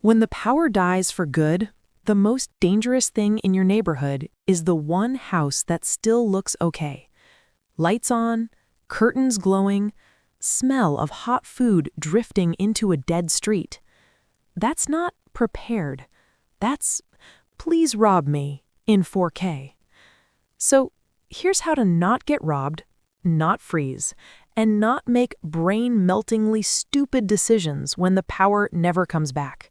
When the power dies for good, the most dangerous thing in your neighborhood is the one house that still looks okay. Lights on, curtains glowing, smell of hot food drifting into a dead street. That's not prepared. That's "please rob me" in 4K. So here's how to not get robbed, not freeze, and not make brain-meltingly stupid decisions when the power never comes back.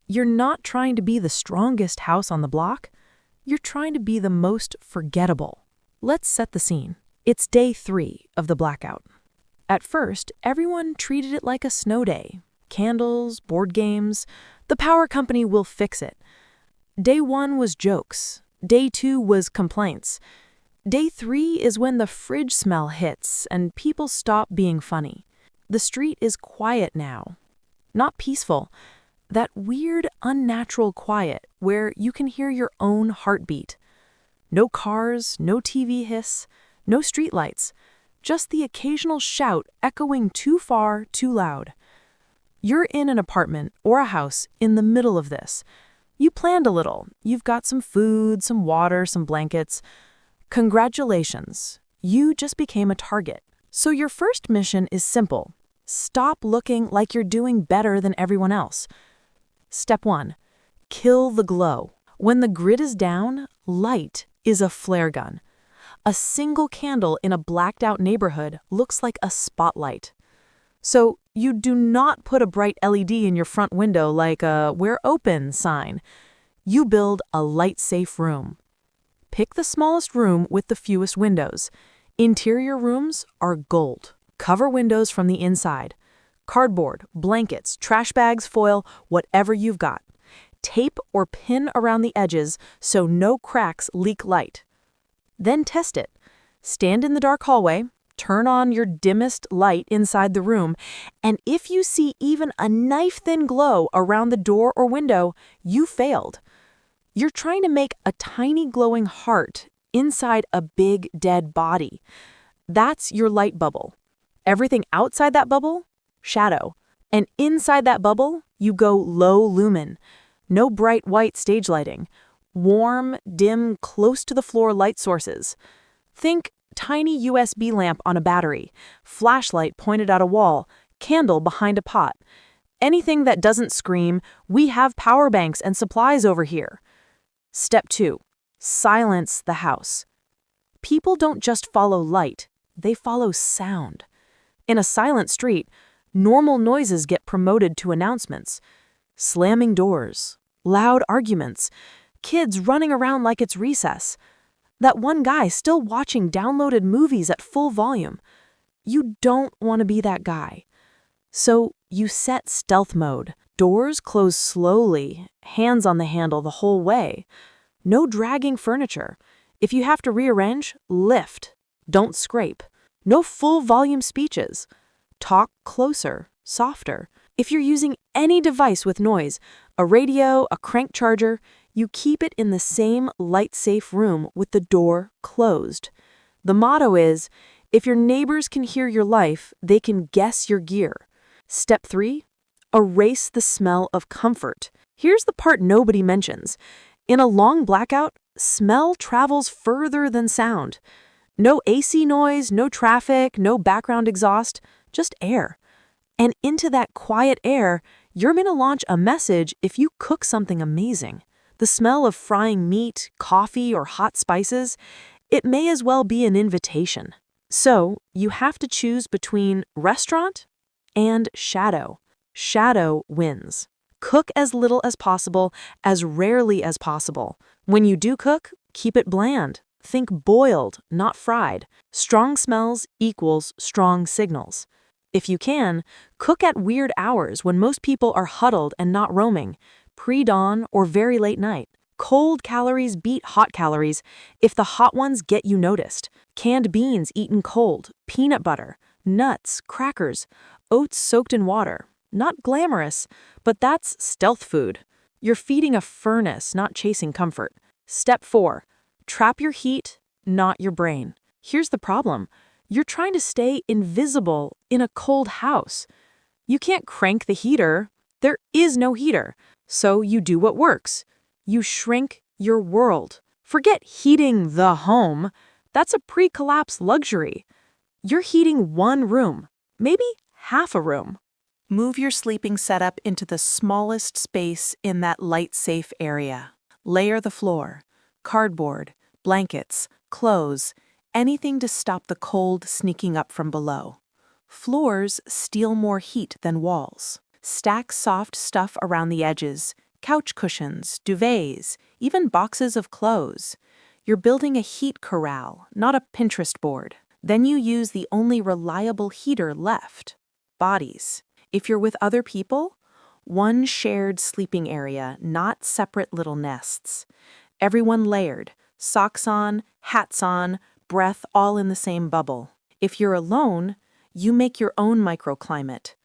You're not trying to be the strongest house on the block. You're trying to be the most forgettable. Let's set the scene. It's day 3 of the blackout. At first, everyone treated it like a snow day. Candles, board games. The power company will fix it. Day 1 was jokes. Day 2 was complaints. Day 3 is when the fridge smell hits and people stop being funny. The street is quiet now. Not peaceful. That weird, unnatural quiet where you can hear your own heartbeat. No cars, no TV hiss, no streetlights. Just the occasional shout echoing too far, too loud. You're in an apartment or a house in the middle of this. You planned a little. You've got some food, some water, some blankets. Congratulations, you just became a target. So your first mission is simple. Stop looking like you're doing better than everyone else. Step 1, kill the glow. When the grid is down, light is a flare gun. A single candle in a blacked out neighborhood looks like a spotlight. So you do not put a bright LED in your front window like a "we're open" sign. You build a light-safe room. Pick the smallest room with the fewest windows. Interior rooms are gold. Cover windows from the inside. Cardboard, blankets, trash bags, foil, whatever you've got. Tape or pin around the edges so no cracks leak light. Then test it. Stand in the dark hallway, turn on your dimmest light inside the room, and if you see even a knife-thin glow around the door or window, you failed. You're trying to make a tiny glowing heart inside a big dead body. That's your light bubble. Everything outside that bubble, shadow. And inside that bubble, you go low lumen. No bright white stage lighting. Warm, dim, close to the floor light sources. Think tiny USB lamp on a battery, flashlight pointed at a wall, candle behind a pot. Anything that doesn't scream, "we have power banks and supplies over here." Step 2, silence the house. People don't just follow light, they follow sound. In a silent street, normal noises get promoted to announcements. Slamming doors, loud arguments, kids running around like it's recess. That one guy still watching downloaded movies at full volume. You don't want to be that guy. So you set stealth mode. Doors close slowly, hands on the handle the whole way. No dragging furniture. If you have to rearrange, lift. Don't scrape. No full volume speeches. Talk closer, softer. If you're using any device with noise, a radio, a crank charger, you keep it in the same light-safe room with the door closed. The motto is, if your neighbors can hear your life, they can guess your gear. Step 3, erase the smell of comfort. Here's the part nobody mentions. In a long blackout, smell travels further than sound. No AC noise, no traffic, no background exhaust, just air. And into that quiet air, you're going to launch a message if you cook something amazing. The smell of frying meat, coffee, or hot spices, it may as well be an invitation. So you have to choose between restaurant and shadow. Shadow wins. Cook as little as possible, as rarely as possible. When you do cook, keep it bland. Think boiled, not fried. Strong smells equals strong signals. If you can, cook at weird hours when most people are huddled and not roaming, pre-dawn or very late night. Cold calories beat hot calories if the hot ones get you noticed. Canned beans eaten cold, peanut butter, nuts, crackers, oats soaked in water. Not glamorous, but that's stealth food. You're feeding a furnace, not chasing comfort. Step 4, trap your heat, not your brain. Here's the problem. You're trying to stay invisible in a cold house. You can't crank the heater, There is no heater, so you do what works. You shrink your world. Forget heating the home. That's a pre-collapse luxury. You're heating one room, maybe half a room. Move your sleeping setup into the smallest space in that light-safe area. Layer the floor, cardboard, blankets, clothes, anything to stop the cold sneaking up from below. Floors steal more heat than walls. Stack soft stuff around the edges, couch cushions, duvets, even boxes of clothes. You're building a heat corral, not a Pinterest board. Then you use the only reliable heater left: bodies. If you're with other people, one shared sleeping area, not separate little nests. Everyone layered, socks on, hats on, breath all in the same bubble. If you're alone, you make your own microclimate.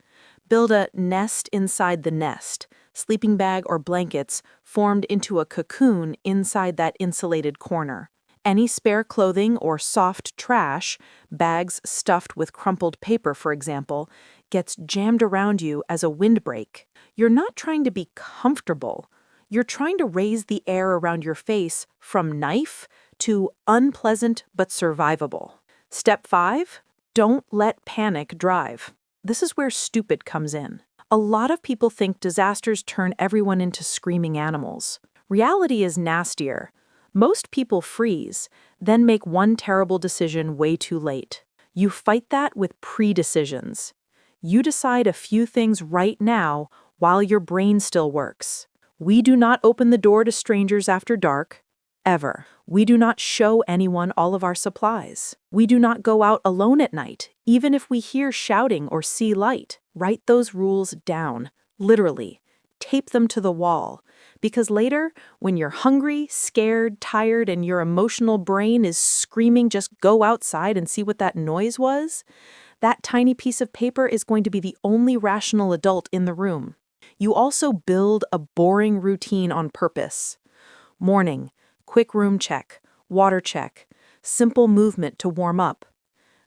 Build a nest inside the nest, sleeping bag or blankets formed into a cocoon inside that insulated corner. Any spare clothing or soft trash, bags stuffed with crumpled paper, for example, gets jammed around you as a windbreak. You're not trying to be comfortable. You're trying to raise the air around your face from knife to unpleasant but survivable. Step 5, don't let panic drive. This is where stupid comes in. A lot of people think disasters turn everyone into screaming animals. Reality is nastier. Most people freeze, then make one terrible decision way too late. You fight that with pre-decisions. You decide a few things right now while your brain still works. We do not open the door to strangers after dark, ever. We do not show anyone all of our supplies. We do not go out alone at night, even if we hear shouting or see light. Write those rules down, literally. Tape them to the wall. Because later, when you're hungry, scared, tired, and your emotional brain is screaming, just go outside and see what that noise was, that tiny piece of paper is going to be the only rational adult in the room. You also build a boring routine on purpose. Morning, quick room check, water check, simple movement to warm up.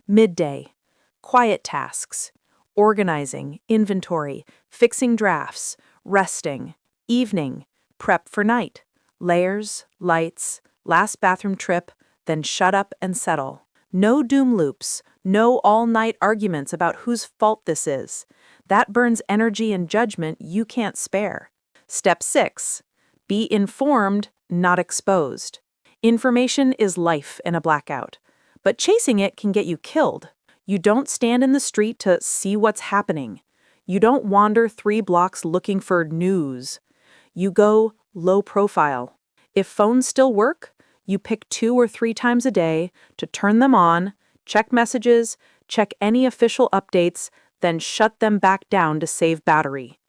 Midday, quiet tasks, organizing, inventory, fixing drafts, resting. Evening, prep for night, layers, lights, last bathroom trip, then shut up and settle. No doom loops, no all-night arguments about whose fault this is. That burns energy and judgment you can't spare. Step 6, be informed, not exposed. Information is life in a blackout, but chasing it can get you killed. You don't stand in the street to see what's happening. You don't wander 3 blocks looking for news. You go low profile. If phones still work, you pick 2 or 3 times a day to turn them on, check messages, check any official updates, then shut them back down to save battery.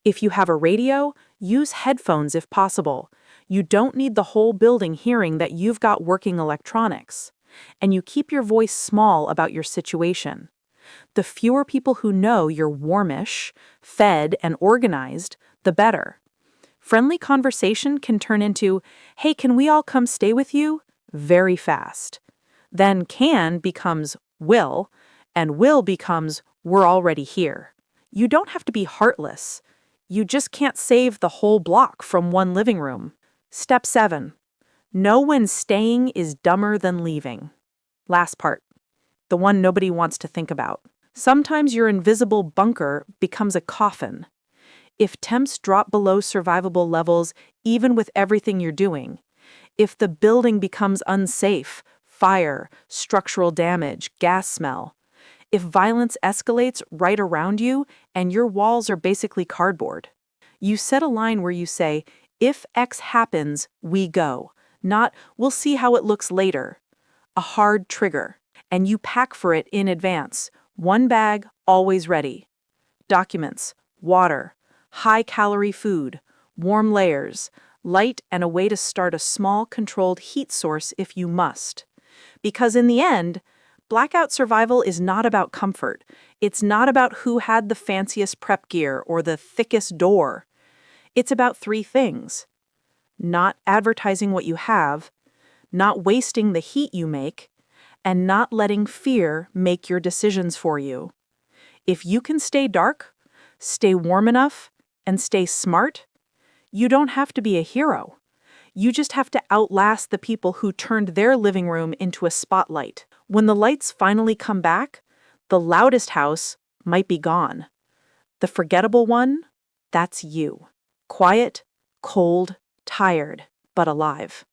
If you have a radio, use headphones if possible. You don't need the whole building hearing that you've got working electronics. And you keep your voice small about your situation. The fewer people who know you're warmish, fed, and organized, the better. Friendly conversation can turn into, "Hey, can we all come stay with you?" very fast. Then can becomes will, and will becomes we're already here. You don't have to be heartless. You just can't save the whole block from one living room. Step 7. Know when staying is dumber than leaving. Last part, the one nobody wants to think about. Sometimes your invisible bunker becomes a coffin. If temps drop below survivable levels, even with everything you're doing, if the building becomes unsafe, fire, structural damage, gas smell, if violence escalates right around you and your walls are basically cardboard, you set a line where you say, if X happens, we go, not we'll see how it looks later. A hard trigger, and you pack for it in advance. 1 bag, always ready. Documents, water, high-calorie food, warm layers, light, and a way to start a small, controlled heat source if you must. Because in the end, blackout survival is not about comfort. It's not about who had the fanciest prep gear or the thickest door. It's about 3 things: not advertising what you have, not wasting the heat you make, and not letting fear make your decisions for you. If you can stay dark, stay warm enough, and stay smart? You don't have to be a hero. You just have to outlast the people who turned their living room into a spotlight. When the lights finally come back, the loudest house might be gone. The forgettable one, that's you. Quiet, cold, tired, but alive.